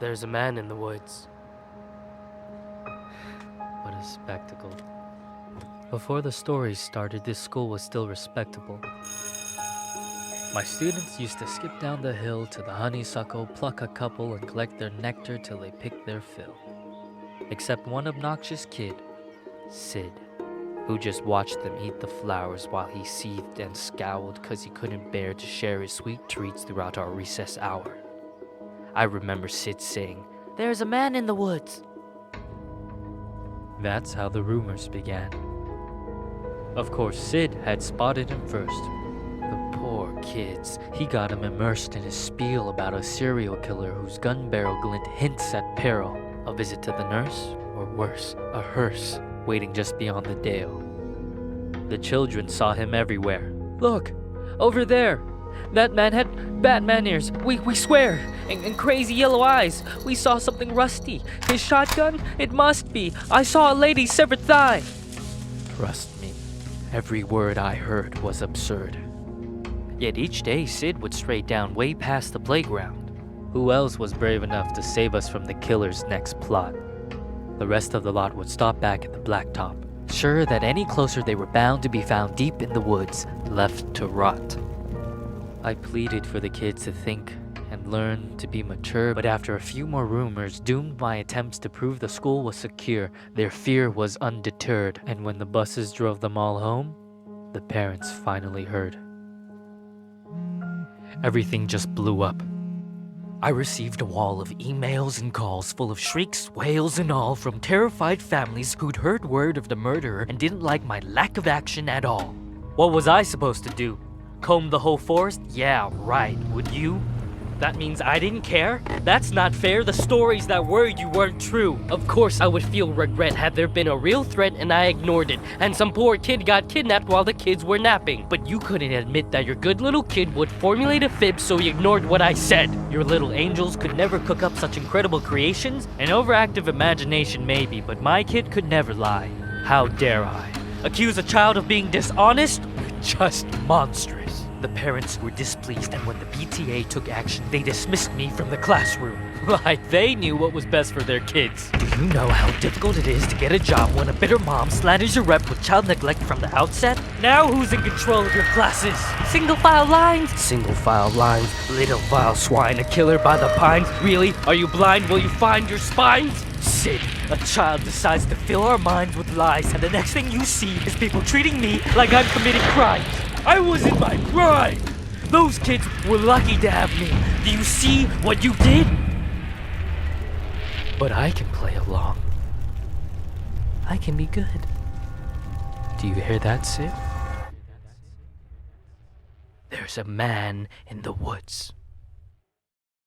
There's a man in the woods. What a spectacle. Before the story started, this school was still respectable. My students used to skip down the hill to the honeysuckle, pluck a couple, and collect their nectar till they picked their fill. Except one obnoxious kid, Sid, who just watched them eat the flowers while he seethed and scowled because he couldn't bear to share his sweet treats throughout our recess hour. I remember Sid saying, "There's a man in the woods." That's how the rumors began. Of course, Sid had spotted him first. The poor kids. He got him immersed in his spiel about a serial killer whose gun barrel glint hints at peril, a visit to the nurse, or worse, a hearse, waiting just beyond the dale. The children saw him everywhere. "Look, over there! That man had Batman ears, we swear, and crazy yellow eyes. We saw something rusty. His shotgun? It must be. I saw a lady's severed thigh." Trust me, every word I heard was absurd. Yet each day Sid would stray down way past the playground. Who else was brave enough to save us from the killer's next plot? The rest of the lot would stop back at the blacktop, sure that any closer they were bound to be found deep in the woods, left to rot. I pleaded for the kids to think and learn to be mature, but after a few more rumors doomed my attempts to prove the school was secure, their fear was undeterred, and when the buses drove them all home, the parents finally heard. Everything just blew up. I received a wall of emails and calls full of shrieks, wails, and all from terrified families who'd heard word of the murderer and didn't like my lack of action at all. What was I supposed to do? Comb the whole forest? Yeah, right. Would you? That means I didn't care? That's not fair. The stories that were you weren't true. Of course I would feel regret had there been a real threat and I ignored it, and some poor kid got kidnapped while the kids were napping. But you couldn't admit that your good little kid would formulate a fib, so you ignored what I said. Your little angels could never cook up such incredible creations. An overactive imagination maybe, but my kid could never lie. How dare I? Accuse a child of being dishonest? Just monstrous. The parents were displeased, and when the PTA took action, they dismissed me from the classroom. Like they knew what was best for their kids. Do you know how difficult it is to get a job when a bitter mom slanders your rep with child neglect from the outset? Now who's in control of your classes? Single file lines? Single file lines. Little vile swine, a killer by the pines. Really? Are you blind? Will you find your spines? Sid, a child decides to fill our minds with lies, and the next thing you see is people treating me like I'm committing crimes. I was in my prime. Those kids were lucky to have me. Do you see what you did? But I can play along. I can be good. Do you hear that, Sid? There's a man in the woods.